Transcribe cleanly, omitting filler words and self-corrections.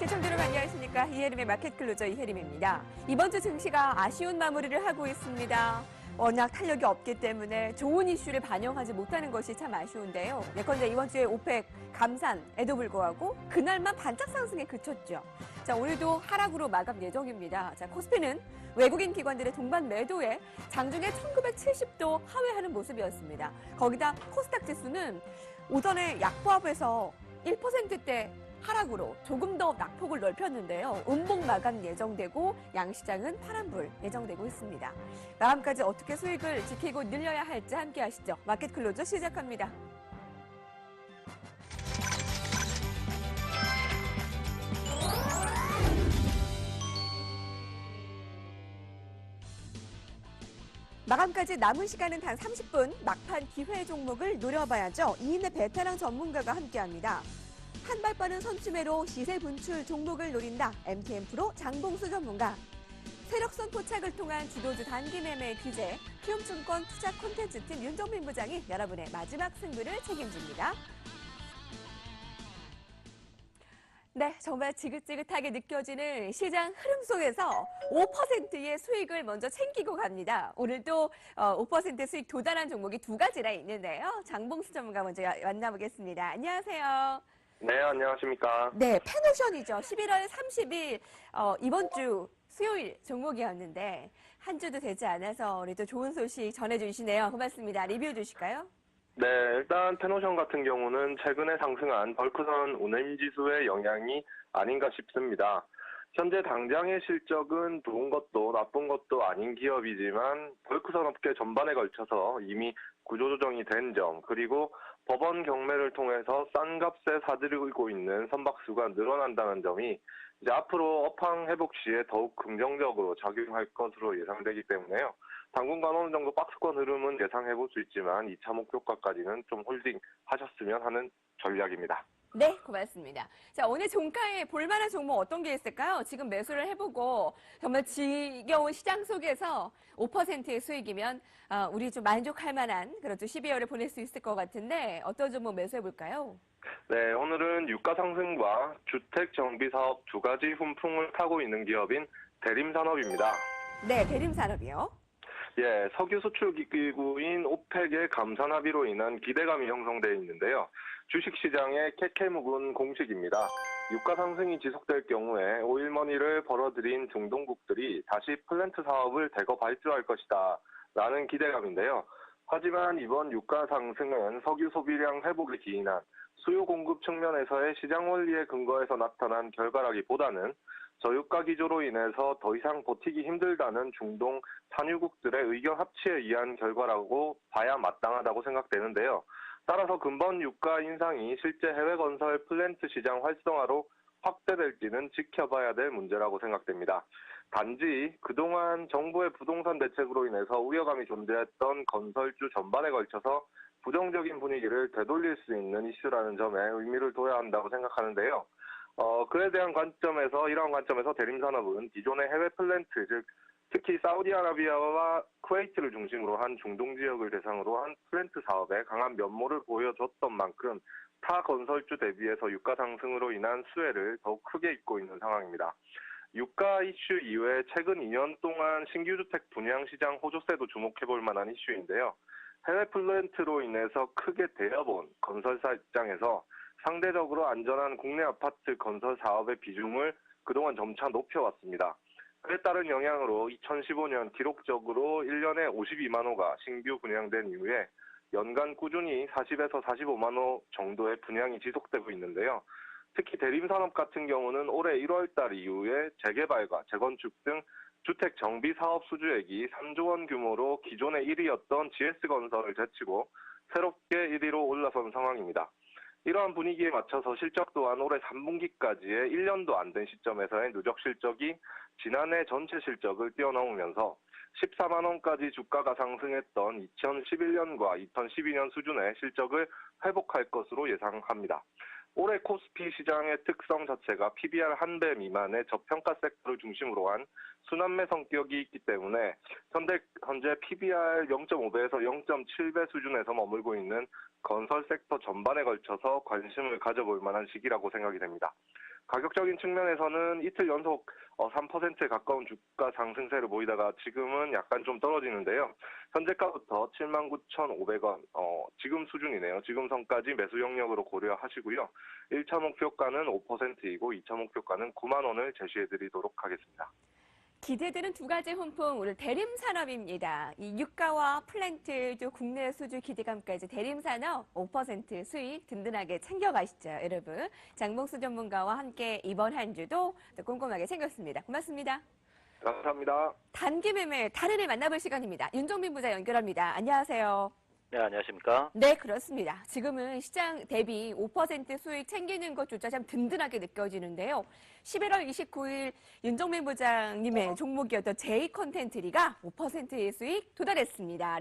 시청자 여러분 안녕하십니까. 이혜림의 마켓 클로저 이혜림입니다. 이번 주 증시가 아쉬운 마무리를 하고 있습니다. 워낙 탄력이 없기 때문에 좋은 이슈를 반영하지 못하는 것이 참 아쉬운데요. 예컨대 이번 주에 오펙 감산에도 불구하고 그날만 반짝 상승에 그쳤죠. 자, 오늘도 하락으로 마감 예정입니다. 자, 코스피는 외국인 기관들의 동반 매도에 장중에 1970도 하회하는 모습이었습니다. 거기다 코스닥 지수는 오전에 약보합에서 1%대 하락으로 조금 더 낙폭을 넓혔는데요. 음봉 마감 예정되고 양시장은 파란불 예정되고 있습니다. 마감까지 어떻게 수익을 지키고 늘려야 할지 함께 하시죠. 마켓 클로저 시작합니다. 마감까지 남은 시간은 단 30분, 막판 기회 종목을 노려봐야죠. 이인의 베테랑 전문가가 함께합니다. 한발 빠른 선취매로 시세 분출 종목을 노린다. MTN 프로 장봉수 전문가. 세력선 포착을 통한 주도주 단기 매매 규제, 키움증권 투자 콘텐츠팀 윤정민 부장이 여러분의 마지막 승부를 책임집니다. 네, 정말 지긋지긋하게 느껴지는 시장 흐름 속에서 5%의 수익을 먼저 챙기고 갑니다. 오늘도 5% 수익 도달한 종목이 두 가지나 있는데요. 장봉수 전문가 먼저 만나보겠습니다. 안녕하세요. 네, 안녕하십니까. 네, 패노션이죠. 11월 30일 이번 주 수요일 종목이었는데 한 주도 되지 않아서 우리도 좋은 소식 전해주시네요. 고맙습니다. 리뷰해 주실까요? 네, 일단 테노션 같은 경우는 최근에 상승한 벌크선 운임지수의 영향이 아닌가 싶습니다. 현재 당장의 실적은 좋은 것도 나쁜 것도 아닌 기업이지만 벌크선 업계 전반에 걸쳐서 이미 구조조정이 된 점, 그리고 법원 경매를 통해서 싼 값에 사들이고 있는 선박수가 늘어난다는 점이 이제 앞으로 업황 회복 시에 더욱 긍정적으로 작용할 것으로 예상되기 때문에요. 당분간 어느 정도 박스권 흐름은 예상해볼 수 있지만 2차 목표가까지는 좀 홀딩 하셨으면 하는 전략입니다. 네, 고맙습니다. 자, 오늘 종가에 볼만한 종목 어떤 게 있을까요? 지금 매수를 해보고 정말 지겨운 시장 속에서 5%의 수익이면 우리 좀 만족할 만한 그런 또 12월을 보낼 수 있을 것 같은데 어떤 종목 매수해볼까요? 네, 오늘은 유가 상승과 주택 정비 사업 두 가지 훈풍을 타고 있는 기업인 대림산업입니다. 네, 대림산업이요. 예, 석유 수출 기구인 오펙의 감산 합의로 인한 기대감이 형성되어 있는데요. 주식시장의 캐캐묵은 공식입니다. 유가 상승이 지속될 경우에 오일머니를 벌어들인 중동국들이 다시 플랜트 사업을 대거 발주할 것이다 라는 기대감인데요. 하지만 이번 유가 상승은 석유 소비량 회복에 기인한 수요 공급 측면에서의 시장 원리에 근거해서 나타난 결과라기보다는 저유가 기조로 인해서 더 이상 버티기 힘들다는 중동 산유국들의 의견 합치에 의한 결과라고 봐야 마땅하다고 생각되는데요. 따라서 근본 유가 인상이 실제 해외 건설 플랜트 시장 활성화로 확대될지는 지켜봐야 될 문제라고 생각됩니다. 단지 그동안 정부의 부동산 대책으로 인해서 우려감이 존재했던 건설주 전반에 걸쳐서 부정적인 분위기를 되돌릴 수 있는 이슈라는 점에 의미를 둬야 한다고 생각하는데요. 그에 대한 관점에서, 이러한 관점에서 대림산업은 기존의 해외 플랜트, 즉, 특히 사우디아라비아와 쿠웨이트를 중심으로 한 중동 지역을 대상으로 한 플랜트 사업에 강한 면모를 보여줬던 만큼 타 건설주 대비해서 유가 상승으로 인한 수혜를 더욱 크게 입고 있는 상황입니다. 유가 이슈 이외에 최근 2년 동안 신규주택 분양시장 호조세도 주목해볼 만한 이슈인데요. 해외 플랜트로 인해서 크게 대여본 건설사 입장에서 상대적으로 안전한 국내 아파트 건설 사업의 비중을 그동안 점차 높여왔습니다. 그에 따른 영향으로 2015년 기록적으로 1년에 52만 호가 신규 분양된 이후에 연간 꾸준히 40에서 45만 호 정도의 분양이 지속되고 있는데요. 특히 대림산업 같은 경우는 올해 1월 달 이후에 재개발과 재건축 등 주택 정비 사업 수주액이 3조 원 규모로 기존의 1위였던 GS건설을 제치고 새롭게 1위로 올라선 상황입니다. 이러한 분위기에 맞춰서 실적 또한 올해 3분기까지의 1년도 안 된 시점에서의 누적 실적이 지난해 전체 실적을 뛰어넘으면서 14만 원까지 주가가 상승했던 2011년과 2012년 수준의 실적을 회복할 것으로 예상합니다. 올해 코스피 시장의 특성 자체가 PBR 1배 미만의 저평가 섹터를 중심으로 한 순환매 성격이 있기 때문에 현재 PBR 0.5배에서 0.7배 수준에서 머물고 있는 건설 섹터 전반에 걸쳐서 관심을 가져볼 만한 시기라고 생각이 됩니다. 가격적인 측면에서는 이틀 연속 3%에 가까운 주가 상승세를 보이다가 지금은 약간 좀 떨어지는데요. 현재가부터 79,500원, 지금 수준이네요. 지금 선까지 매수 영역으로 고려하시고요. 1차 목표가는 5%이고 2차 목표가는 9만 원을 제시해드리도록 하겠습니다. 기대되는 두 가지 훈풍, 오늘 대림산업입니다. 이 유가와 플랜트, 또 국내 수주 기대감까지 대림산업 5% 수익 든든하게 챙겨가시죠, 여러분. 장봉수 전문가와 함께 이번 한 주도 또 꼼꼼하게 챙겼습니다. 고맙습니다. 감사합니다. 단기 매매 달인을 만나볼 시간입니다. 윤종빈 부자 연결합니다. 안녕하세요. 네, 안녕하십니까? 네, 그렇습니다. 지금은 시장 대비 5% 수익 챙기는 것조차 참 든든하게 느껴지는데요. 11월 29일 윤종민 부장님의 종목이었던 J컨텐트리가 5%의 수익 도달했습니다.